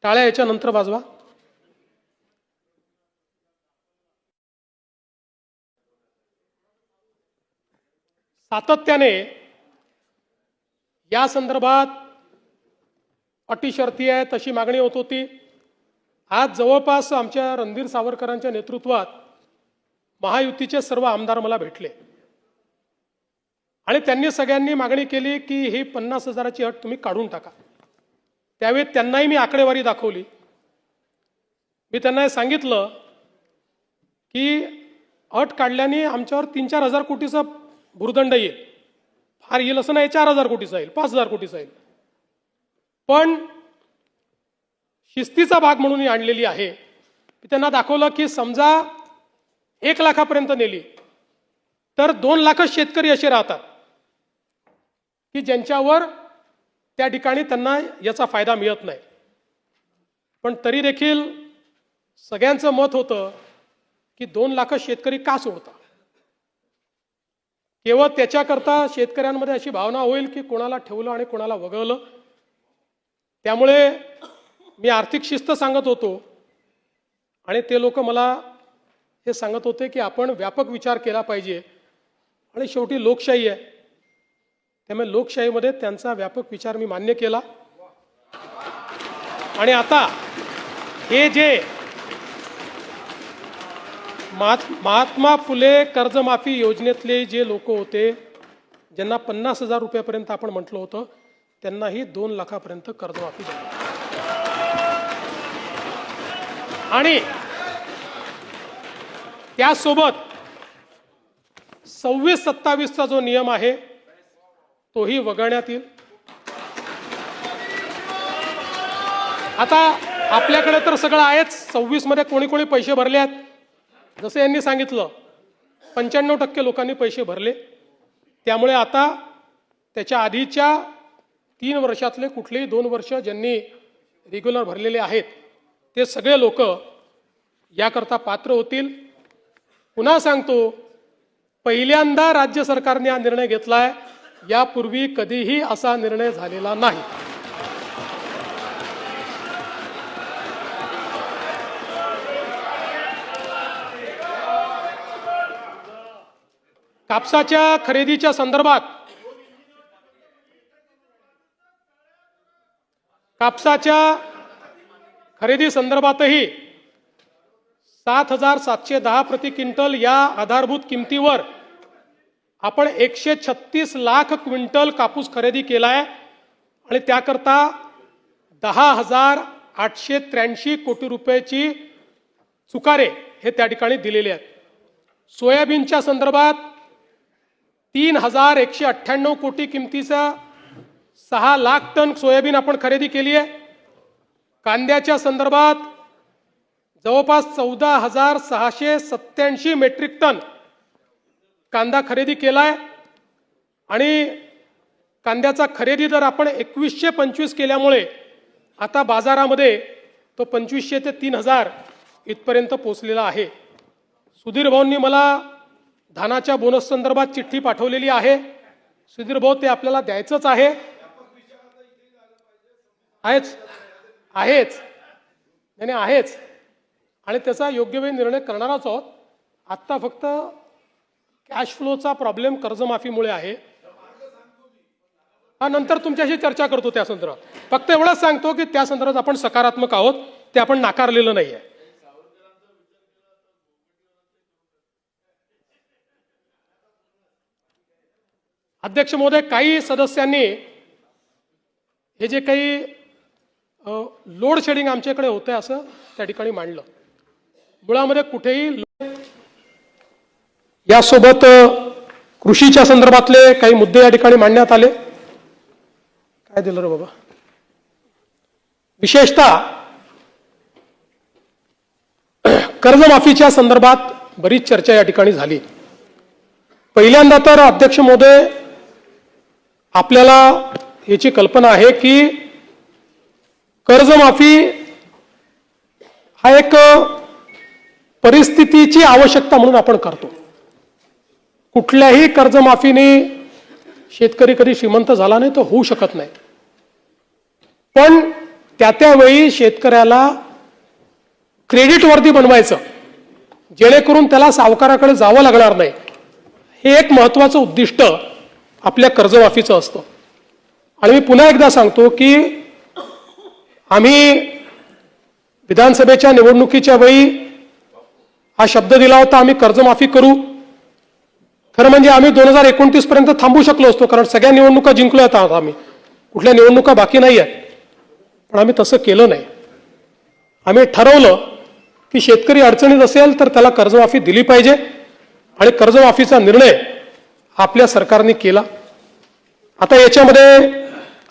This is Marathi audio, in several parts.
टाळ्या याच्या नंतर वाजवा. सातत्याने या संदर्भात अटी शर्ती आहे तशी मागणी होत होती. आज जवळपास आमच्या रणधीर सावरकरांच्या नेतृत्वात महायुतीचे सर्व आमदार मला भेटले आणि त्यांनी सगळ्यांनी मागणी केली की ही 50,000ची अट तुम्ही काढून टाका. त्यावेळी त्यांनाही मी आकडेवारी दाखवली. मी त्यांना हे सांगितलं की अट काढल्याने आमच्यावर 3-4 हजार कोटीचा भुर्दंड येईल. फार येईल असं नाही, 4,000 कोटीचा येईल, 5,000 कोटीचा येईल. पण शिस्तीचा भाग म्हणून ही आणलेली आहे. मी त्यांना दाखवलं की समजा 1 लाखापर्यंत नेली तर 2 लाखच शेतकरी असे राहतात की ज्यांच्यावर त्या ठिकाणी त्यांना याचा फायदा मिळत नाही. पण तरी देखील सगळ्यांचं मत होतं की 2 लाख शेतकरी का सोडता. केवळ त्याच्याकरता शेतकऱ्यांमध्ये अशी भावना होईल की कोणाला ठेवलं आणि कोणाला वगळलं. त्यामुळे मी आर्थिक शिस्त सांगत होतो आणि ते लोक मला हे सांगत होते की आपण व्यापक विचार केला पाहिजे आणि शेवटी लोकशाही आहे. त्यामुळे लोकशाहीमध्ये त्यांचा व्यापक विचार मी मान्य केला. आणि आता हे जे महात्मा फुले कर्जमाफी योजनेतले जे लोक होते ज्यांना 50,000 रुपयापर्यंत आपण म्हटलं होतं त्यांनाही 2 लाखापर्यंत कर्जमाफी झाली. आणि त्यासोबत 26-27चा जो नियम आहे तोही वगळण्यात येईल. आता आपल्याकडे तर सगळं आहेच. 26 मध्ये कोणी कोणी पैसे भरले आहेत. जसं यांनी सांगितलं 95% लोकांनी पैसे भरले. त्यामुळे आता त्याच्या आधीच्या 3 वर्षातले कुठलेही 2 वर्ष ज्यांनी रेग्युलर भरलेले आहेत ते सगळे लोक याकरता पात्र होतील. पुन्हा सांगतो, पहिल्यांदा राज्य सरकारने हा निर्णय घेतलाय. यापूर्वी कधीही असा निर्णय झालेला नाही. कापसाच्या खरेदीच्या संदर्भात खरेदी संदर्भातही 7,710 प्रति क्विंटल या आधारभूत किमतीवर आपण 136 लाख क्विंटल कापूस खरेदी केलाय आणि त्याकरता 10,883 कोटी रुपयाची चुकारे हे त्या ठिकाणी दिलेले आहेत. सोयाबीनच्या संदर्भात 3,198 कोटी किमतीचा 6 लाख टन सोयाबीन आपण खरेदी केली आहे. कांद्याच्या संदर्भात जवळपास 14,687 मेट्रिक टन कांदा खरेदी केलाय आणि कांद्याचा खरेदी दर आपण 2125 केल्यामुळे आता बाजारामध्ये तो 2500 ते 3,000 इथपर्यंत पोहोचलेला आहे. सुधीर भाऊंनी मला धानाच्या बोनस संदर्भात चिठ्ठी पाठवलेली आहे. सुधीर भाऊ, ते आपल्याला द्यायचंच आहे. आहेच आणि त्याचा योग्य वेळी निर्णय करणारच आहोत. आत्ता फक्त कॅश फ्लोचा प्रॉब्लेम कर्जमाफीमुळे आहे. हा नंतर तुमच्याशी चर्चा करतो त्या संदर्भात. फक्त एवढंच सांगतो की त्या संदर्भात आपण सकारात्मक आहोत, ते आपण नाकारलेलं नाहीये. अध्यक्ष महोदय, काही सदस्यांनी हे जे काही लोड शेडिंग आमच्याकडे होतंय असं त्या ठिकाणी मांडलं. मुळामध्ये कुठेही यासोबत कृषीच्या संदर्भातले काही मुद्दे या ठिकाणी मांडण्यात आले. काय दिलं रे बाबा. विशेषतः कर्जमाफीच्या संदर्भात बरीच चर्चा या ठिकाणी झाली. पहिल्यांदा तर अध्यक्ष महोदय, आपल्याला याची कल्पना आहे की कर्जमाफी हा एक परिस्थितीची आवश्यकता म्हणून आपण करतो. कुठल्याही कर्जमाफीने शेतकरी कधी श्रीमंत झाला नाही, तो होऊ शकत नाही. पण त्यावेळी शेतकऱ्याला क्रेडिटवर्दी बनवायचं, जेणेकरून त्याला सावकाराकडे जावं लागणार नाही, हे एक महत्त्वाचं उद्दिष्ट आपल्या कर्जमाफीचं असतं. आणि मी पुन्हा एकदा सांगतो की आम्ही विधानसभेच्या निवडणुकीच्या वेळी हा शब्द दिला होता, आम्ही कर्जमाफी करू. खरं म्हणजे आम्ही 2029 पर्यंत थांबू शकलो असतो, कारण सगळ्या निवडणुका जिंकल्या होत्या आम्ही, कुठल्या निवडणुका बाकी नाही आहेत. पण आम्ही तसं केलं नाही. आम्ही ठरवलं की शेतकरी अडचणीत असेल तर त्याला कर्जमाफी दिली पाहिजे, आणि कर्जमाफीचा निर्णय आपल्या सरकारने केला. आता याच्यामध्ये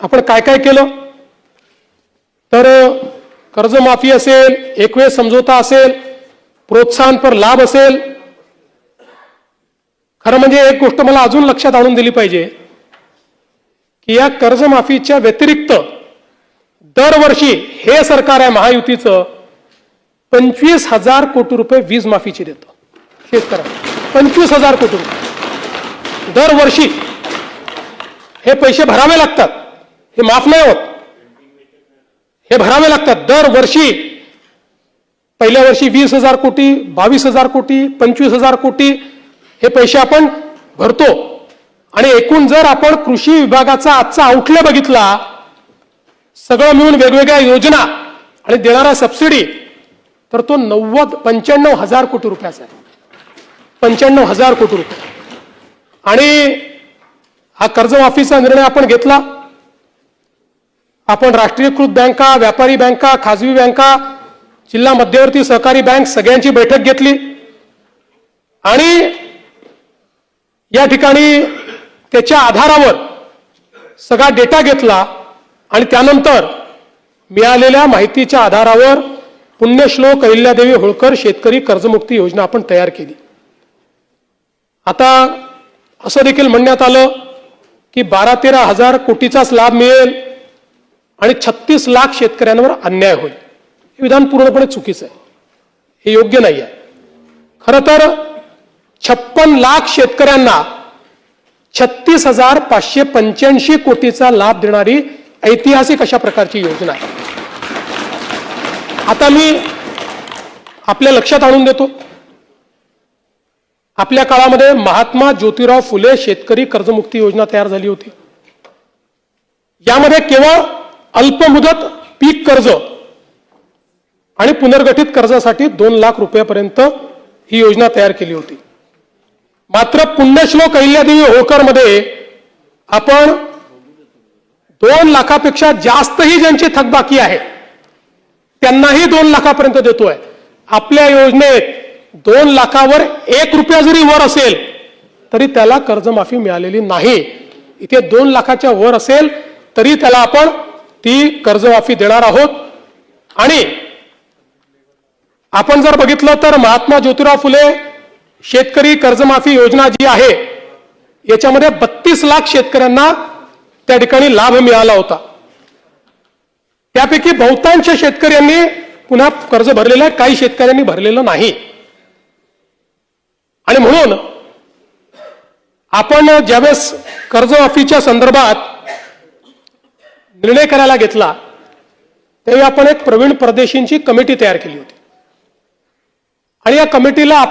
आपण काय काय केलं तर कर्जमाफी असेल, एकवेळ समझोता असेल, प्रोत्साहन पर लाभ असेल. खरं म्हणजे एक गोष्ट मला अजून लक्षात आणून दिली पाहिजे की या कर्जमाफीच्या व्यतिरिक्त दरवर्षी हे सरकार आहे महायुतीचं 25,000 कोटी रुपये वीज माफीची देतं शेतकऱ्यांना. 25,000 कोटी रुपये दरवर्षी. हे पैसे भरावे लागतात, हे माफ नाही होत, हे भरावे लागतात दरवर्षी. पहिल्या वर्षी 20,000 कोटी, 22,000 कोटी, 25,000 कोटी हे पैसे आपण भरतो. आणि एकूण जर आपण कृषी विभागाचा आजचा आउटले बघितला, सगळं मिळून वेगवेगळ्या योजना आणि देणारा सबसिडी, तर तो 95,000 कोटी रुपयाचा आहे. 95,000 कोटी रुपये. आणि हा कर्जमाफीचा निर्णय आपण घेतला. आपण राष्ट्रीयकृत बँका, व्यापारी बँका, खाजगी बँका, जिल्हा मध्यवर्ती सहकारी बँक सगळ्यांची बैठक घेतली आणि या ठिकाणी त्याच्या आधारावर सगळा डेटा घेतला आणि त्यानंतर मिळालेल्या माहितीच्या आधारावर पुण्यश्लोक अहिल्यादेवी होळकर शेतकरी कर्जमुक्ती योजना आपण तयार केली. आता असं देखील म्हणण्यात आलं की 12-13 हजार कोटीचाच लाभ मिळेल आणि 36 लाख शेतकऱ्यांवर अन्याय होईल. हे विधान पूर्णपणे चुकीचं आहे, हे योग्य नाही आहे. खरं तर 56 लाख शेतकऱ्यांना 36,585 कोटीचा लाभ देणारी ऐतिहासिक अशा प्रकारची योजना आहे. आता मी आपल्या लक्षात आणून देतो, आपल्या काळामध्ये महात्मा ज्योतिराव फुले शेतकरी कर्जमुक्ती योजना तयार झाली होती. यामध्ये केवळ अल्पमुदत पीक कर्ज आणि पुनर्गठित कर्जासाठी 2 लाख रुपयापर्यंत ही योजना तयार केली होती. मात्र पुण्यश्लोक अहिल्यादेवी होळकर मध्ये आपण 2 लाखापेक्षा जास्तही ज्यांची थकबाकी आहे त्यांनाही 2 लाखापर्यंत देतोय. आपल्या योजनेत 2 लाखावर 1 रुपया जरी वर असेल तरी त्याला कर्जमाफी मिळालेली नाही. इथे 2 लाखाच्या वर असेल तरी त्याला आपण ती कर्जमाफी देणार आहोत. आणि आपण जर बघितलं तर महात्मा ज्योतिराव फुले शेतकरी कर्जमाफी योजना जी आहे याच्यामध्ये 32 लाख शेतकऱ्यांना त्या ठिकाणी लाभ मिळाला होता. त्यापैकी बहुतांश शेतकऱ्यांनी पुन्हा कर्ज भरलेलं आहे, काही शेतकऱ्यांनी भरलेलं नाही. आणि म्हणून आपण ज्यावेळेस कर्जमाफीच्या संदर्भात निर्णय करायला घेतला त्यावेळी आपण एक प्रवीण परदेशींची कमिटी तयार केली होती आणि या कमिटीला आपण